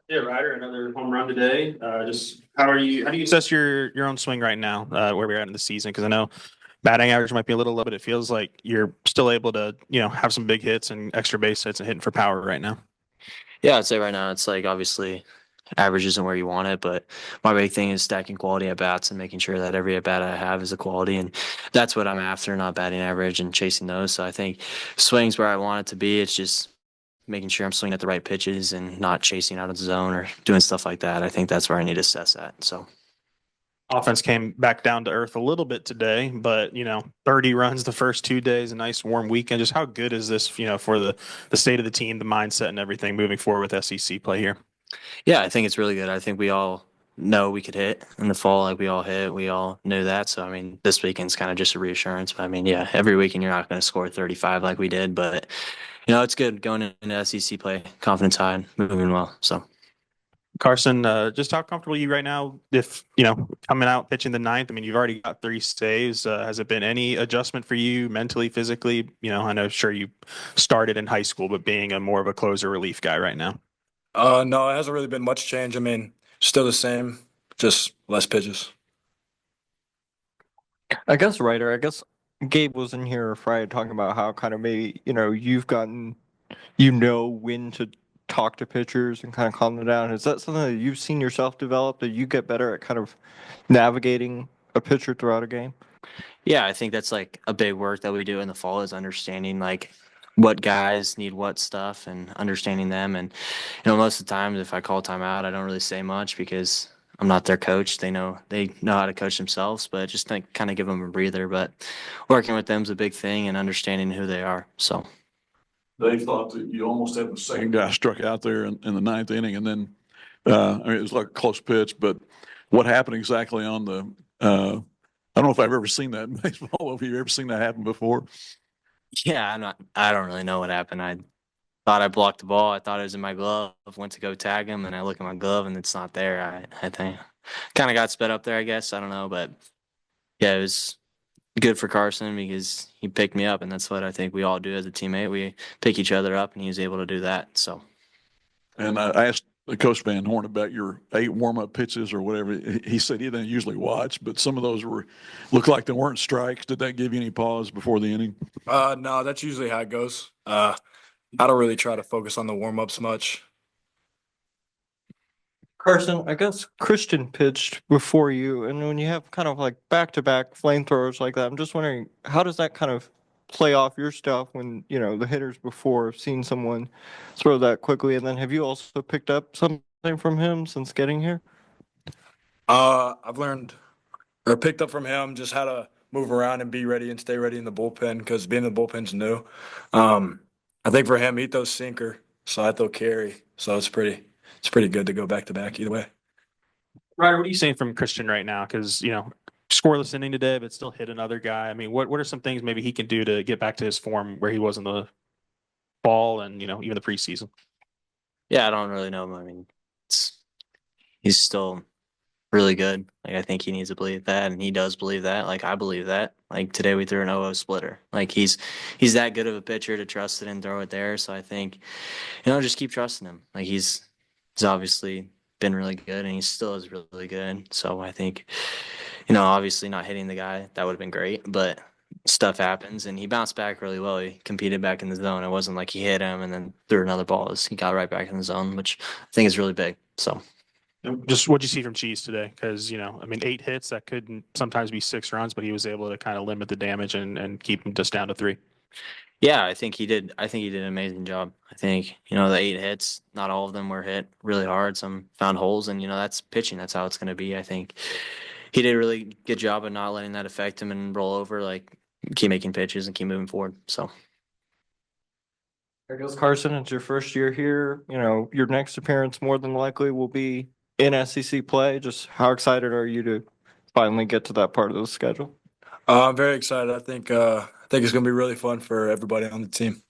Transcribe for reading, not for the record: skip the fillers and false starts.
Yeah, Ryder, another home run today. Just how do you assess your own swing right now, where we're at in the season? Because I know batting average might be a little low, but it feels like you're still able to, have some big hits and extra base hits and hitting for power right now. Yeah, I'd say right now it's like obviously average isn't where you want it, but my big thing is stacking quality at bats and making sure that every at bat I have is a quality, and that's what I'm after, not batting average and chasing those. So I think swings where I want it to be. It's just making sure I'm swinging at the right pitches and not chasing out of the zone or doing stuff like that. I think that's where I need to assess at. So. Offense came back down to earth a little bit today, but 30 runs the first 2 days, a nice warm weekend. Just how good is this, for the state of the team, the mindset, and everything moving forward with SEC play here? Yeah, I think it's really good. I think we all know we could hit in the fall, like we all hit. We all knew that. So, I mean, this weekend's kind of just a reassurance. But I mean, yeah, every weekend you're not going to score 35 like we did. But, it's good going into SEC play, confidence high and moving well. So, Carson, just how comfortable are you right now? If coming out pitching the ninth, I mean, you've already got three saves. Has it been any adjustment for you mentally, physically? I know, sure you started in high school, but being a more of a closer relief guy right now. No, it hasn't really been much change. I mean, still the same, just less pitches. I guess Ryder, I guess Gabe was in here Friday talking about how kind of maybe, you've gotten, when to talk to pitchers and kind of calm them down. Is that something that you've seen yourself develop, that you get better at kind of navigating a pitcher throughout a game? yeah, I think that's like a big work that we do in the fall is understanding like what guys need what stuff and understanding them. And, most of the times if I call timeout, I don't really say much because I'm not their coach. They know how to coach themselves, but just think, kind of give them a breather. But working with them is a big thing and understanding who they are. So. They thought that you almost had the second guy struck out there in the ninth inning, and then I mean it was like a close pitch. But what happened exactly on the? I don't know if I've ever seen that in baseball. Have you ever seen that happen before? Yeah, I don't really know what happened. I thought I blocked the ball. I thought it was in my glove. Went to go tag him, and I look at my glove, and it's not there. I think kind of got sped up there. I guess I don't know, but yeah, it was good for Carson because he picked me up, and that's what I think we all do as a teammate. We pick each other up, and he was able to do that. So. And I asked Coach Van Horn about your 8 warm-up pitches or whatever. He said he didn't usually watch, but some of those looked like they weren't strikes. Did that give you any pause before the inning? No, that's usually how it goes. I don't really try to focus on the warm-ups much. Carson, I guess Christian pitched before you, and when you have kind of like back-to-back flamethrowers like that, I'm just wondering, how does that kind of play off your stuff when, the hitters before have seen someone throw that quickly? And then have you also picked up something from him since getting here? I've learned or picked up from him just how to move around and be ready and stay ready in the bullpen because being in the bullpen's new. I think for him, he throws sinker, so I throw carry. So it's pretty good to go back to back either way. Ryder, what are you saying from Christian right now? Because scoreless inning today, but still hit another guy. I mean, what are some things maybe he can do to get back to his form where he was in the fall and even the preseason? Yeah, I don't really know him. I mean, he's still really good. Like I think he needs to believe that, and he does believe that. Like I believe that. Like today we threw an 0 splitter. Like he's that good of a pitcher to trust it and throw it there. So I think just keep trusting him. Like he's obviously been really good, and he still is really good. So I think obviously not hitting the guy that would have been great, but stuff happens, and he bounced back really well. He competed back in the zone. It wasn't like he hit him and then threw another ball. He got right back in the zone, which I think is really big. So. Just what you see from Cheese today, because I mean, 8 hits that could sometimes be 6 runs, but he was able to kind of limit the damage and keep him just down to 3. Yeah, I think he did. I think he did an amazing job. I think, the 8 hits, not all of them were hit really hard. Some found holes, and, that's pitching. That's how it's going to be. I think he did a really good job of not letting that affect him and roll over, like keep making pitches and keep moving forward. So, I guess, Carson, it's your first year here. Your next appearance more than likely will be in SEC play. Just how excited are you to finally get to that part of the schedule? I'm very excited. I think it's going to be really fun for everybody on the team.